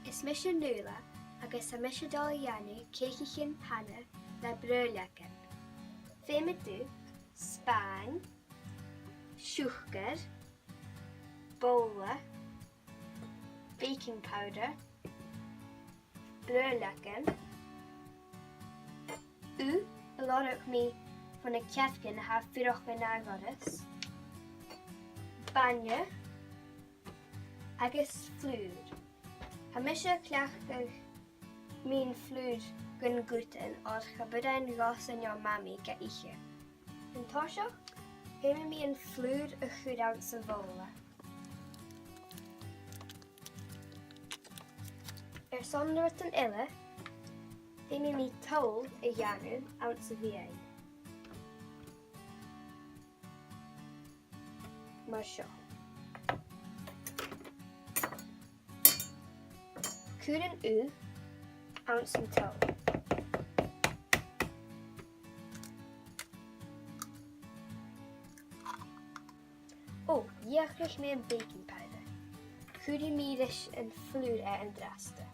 Is mis Nuala agus a mis dal dhéanamh Cèicichean Pana le brúlacan. Féimeadú Spáin, siúchgar, bóla, baking powder, brúlacan, a lorach mi fan na ceafcin ha firocha nágaras, banne, agus flúr. Ha mis cleachtach mín flúr gun ghlutan or chabudain gos an your mami Gaidhlig. An tosha, féime mi an flúr a chudán sa bóla. Sonrut an ille, féime mi tól a dhéanamh an sa bhíon. Mar seo. Cúran an san tól. Dheachrich mi an baking powder. Cúri mi ris an flúr an Blasta.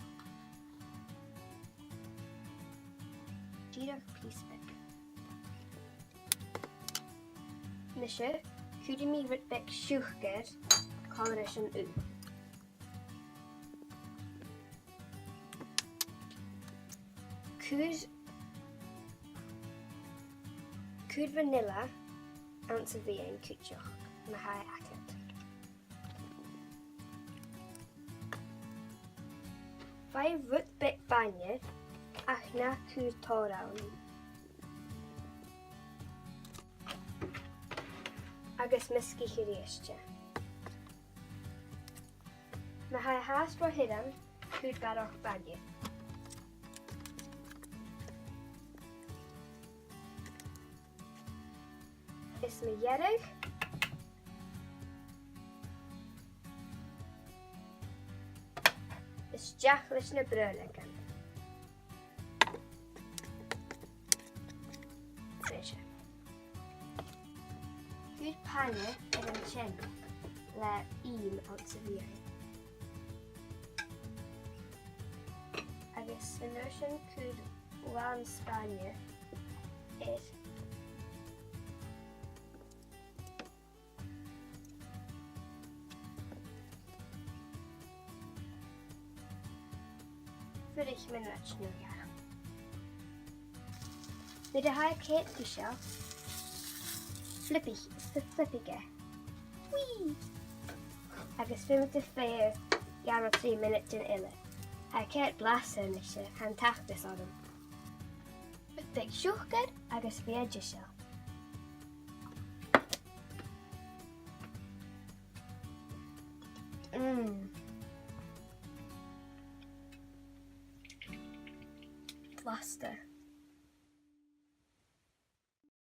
Díreach písbeic. Nisir, cúri mi ritbeic siúchgar cáiris an Cúr vanilla an sa bhíon cúteach na ha acad. Fai ritbeic banne ach na cúr tórán. Agus misci chiréiste. Na ha hásbro hidan cúr barach banne. Is me dhearg is deach leis na brúlacan. Frishe. Cúr panne an sin le an sa bhíon. Agus san sin cúr uan Spáine ich min rach nu gar. Nid a hae cét gysio. Flippige. Whee! Agus film te fair gar o 3 minutes in ille. Hae cét Blasta yn eisiau han tachtas on him. Big siwchgar agus fair gysio. Blasta.